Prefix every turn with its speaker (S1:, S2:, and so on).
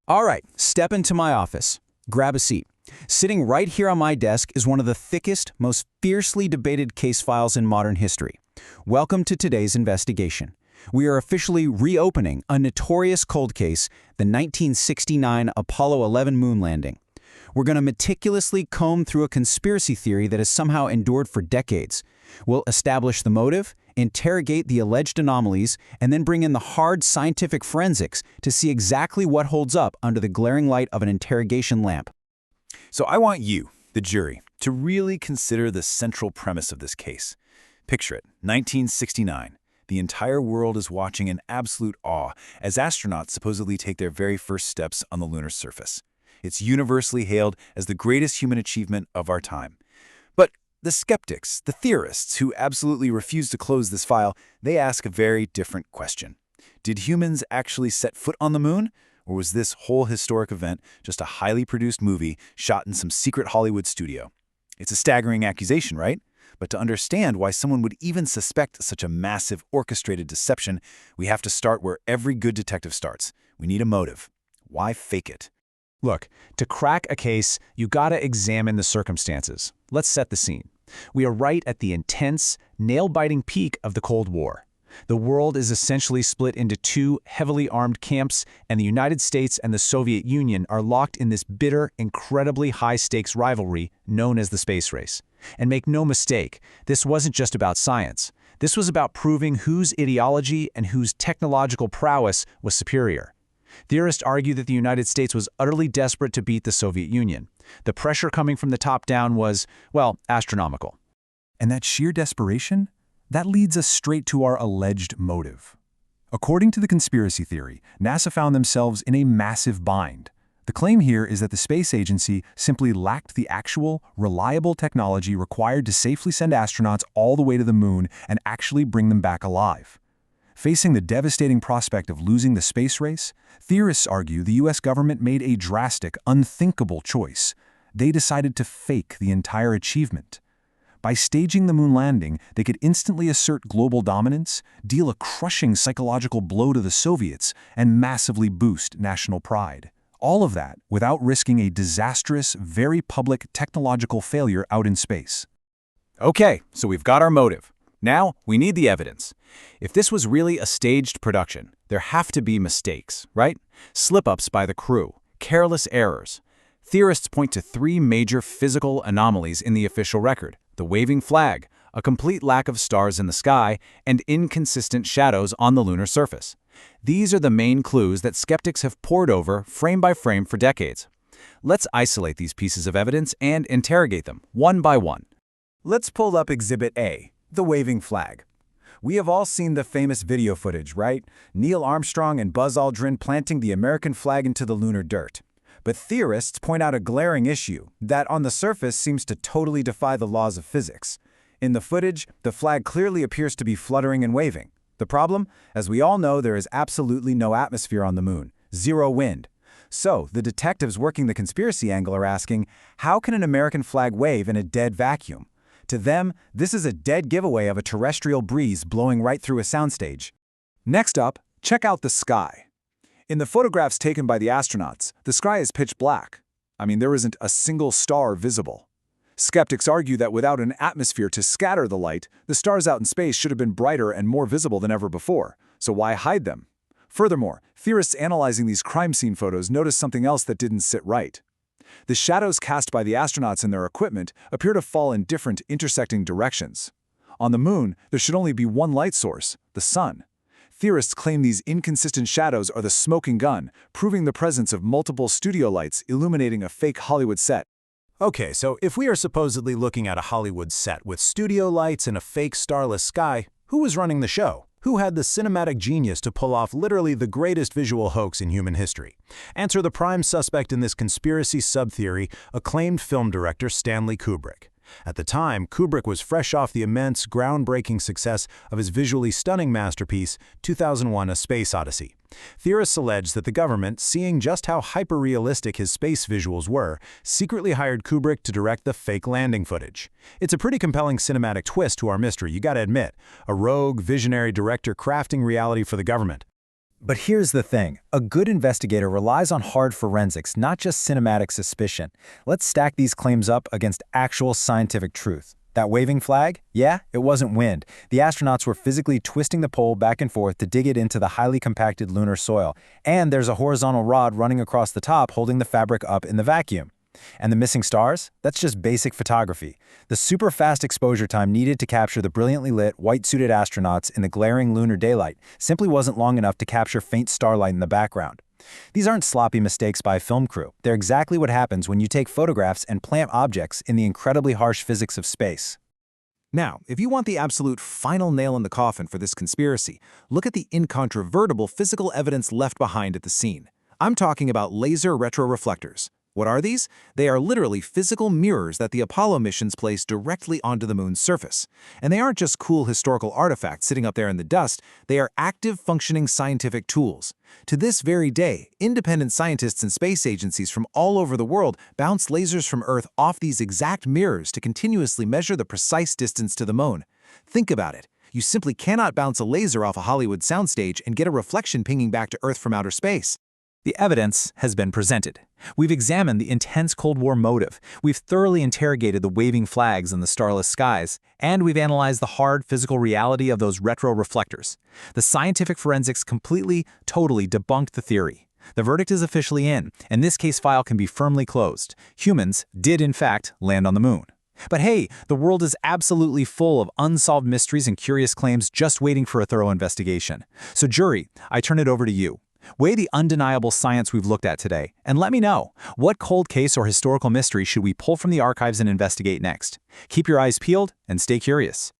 S1: All right, step into my office. Grab a seat. Sitting right here on my desk is one of the thickest, most fiercely debated case files in modern history. Welcome to today's investigation. We are officially reopening a notorious cold case, the 1969 Apollo 11 moon landing. We're going to meticulously comb through a conspiracy theory that has somehow endured for decades. We'll establish the motive, interrogate the alleged anomalies, and then bring in the hard scientific forensics to see exactly what holds up under the glaring light of an interrogation lamp.
S2: So I want you, the jury, to really consider the central premise of this case. Picture it, 1969. The entire world is watching in absolute awe as astronauts supposedly take their very first steps on the lunar surface. It's universally hailed as the greatest human achievement of our time. But the skeptics, the theorists who absolutely refuse to close this file, they ask a very different question. Did humans actually set foot on the moon? Or was this whole historic event just a highly produced movie shot in some secret Hollywood studio? It's a staggering accusation, right? But to understand why someone would even suspect such a massive orchestrated deception, we have to start where every good detective starts. We need a motive. Why fake it?
S3: Look, to crack a case, you gotta examine the circumstances. Let's set the scene. We are right at the intense, nail-biting peak of the Cold War. The world is essentially split into two heavily armed camps, and the United States and the Soviet Union are locked in this bitter, incredibly high-stakes rivalry known as the space race. And make no mistake, this wasn't just about science. This was about proving whose ideology and whose technological prowess was superior. Theorists argue that the United States was utterly desperate to beat the Soviet Union. The pressure coming from the top down was, well, astronomical.
S4: And that sheer desperation? That leads us straight to our alleged motive. According to the conspiracy theory, NASA found themselves in a massive bind. The claim here is that the space agency simply lacked the actual, reliable technology required to safely send astronauts all the way to the moon and actually bring them back alive. Facing the devastating prospect of losing the space race, theorists argue the U.S. government made a drastic, unthinkable choice. They decided to fake the entire achievement. By staging the moon landing, they could instantly assert global dominance, deal a crushing psychological blow to the Soviets, and massively boost national pride. All of that without risking a disastrous, very public technological failure out in space.
S2: Okay, so we've got our motive. Now, we need the evidence. If this was really a staged production, there have to be mistakes, right? Slip-ups by the crew, careless errors. Theorists point to three major physical anomalies in the official record: the waving flag, a complete lack of stars in the sky, and inconsistent shadows on the lunar surface. These are the main clues that skeptics have pored over frame by frame for decades. Let's isolate these pieces of evidence and interrogate them one by one.
S1: Let's pull up Exhibit A, the waving flag. We have all seen the famous video footage, right? Neil Armstrong and Buzz Aldrin planting the American flag into the lunar dirt. But theorists point out a glaring issue that on the surface seems to totally defy the laws of physics. In the footage, the flag clearly appears to be fluttering and waving. The problem? As we all know, there is absolutely no atmosphere on the moon, zero wind. So, the detectives working the conspiracy angle are asking, how can an American flag wave in a dead vacuum? To them, this is a dead giveaway of a terrestrial breeze blowing right through a soundstage.
S4: Next up, check out the sky. In the photographs taken by the astronauts, the sky is pitch black. There isn't a single star visible. Skeptics argue that without an atmosphere to scatter the light, the stars out in space should have been brighter and more visible than ever before. So why hide them? Furthermore, theorists analyzing these crime scene photos noticed something else that didn't sit right. The shadows cast by the astronauts and their equipment appear to fall in different, intersecting directions. On the moon, there should only be one light source, the sun. Theorists claim these inconsistent shadows are the smoking gun, proving the presence of multiple studio lights illuminating a fake Hollywood set.
S5: Okay, so if we are supposedly looking at a Hollywood set with studio lights and a fake starless sky, who was running the show? Who had the cinematic genius to pull off literally the greatest visual hoax in human history? Answer the prime suspect in this conspiracy sub-theory, acclaimed film director Stanley Kubrick. At the time, Kubrick was fresh off the immense, groundbreaking success of his visually stunning masterpiece, 2001: A Space Odyssey. Theorists allege that the government, seeing just how hyper-realistic his space visuals were, secretly hired Kubrick to direct the fake landing footage. It's a pretty compelling cinematic twist to our mystery, you gotta admit. A rogue, visionary director crafting reality for the government.
S2: But here's the thing. A good investigator relies on hard forensics, not just cinematic suspicion. Let's stack these claims up against actual scientific truth. That waving flag? Yeah, it wasn't wind. The astronauts were physically twisting the pole back and forth to dig it into the highly compacted lunar soil. And there's a horizontal rod running across the top holding the fabric up in the vacuum. And the missing stars? That's just basic photography. The super fast exposure time needed to capture the brilliantly lit, white-suited astronauts in the glaring lunar daylight simply wasn't long enough to capture faint starlight in the background. These aren't sloppy mistakes by a film crew. They're exactly what happens when you take photographs and plant objects in the incredibly harsh physics of space.
S3: Now, if you want the absolute final nail in the coffin for this conspiracy, look at the incontrovertible physical evidence left behind at the scene. I'm talking about laser retroreflectors. What are these? They are literally physical mirrors that the Apollo missions placed directly onto the moon's surface. And they aren't just cool historical artifacts sitting up there in the dust, they are active, functioning scientific tools. To this very day, independent scientists and space agencies from all over the world bounce lasers from Earth off these exact mirrors to continuously measure the precise distance to the moon. Think about it. You simply cannot bounce a laser off a Hollywood soundstage and get a reflection pinging back to Earth from outer space. The evidence has been presented. We've examined the intense Cold War motive, we've thoroughly interrogated the waving flags in the starless skies, and we've analyzed the hard physical reality of those retroreflectors. The scientific forensics completely, totally debunked the theory. The verdict is officially in, and this case file can be firmly closed. Humans did, in fact, land on the moon. But hey, the world is absolutely full of unsolved mysteries and curious claims just waiting for a thorough investigation. So jury, I turn it over to you. Weigh the undeniable science we've looked at today, and let me know, what cold case or historical mystery should we pull from the archives and investigate next? Keep your eyes peeled and stay curious.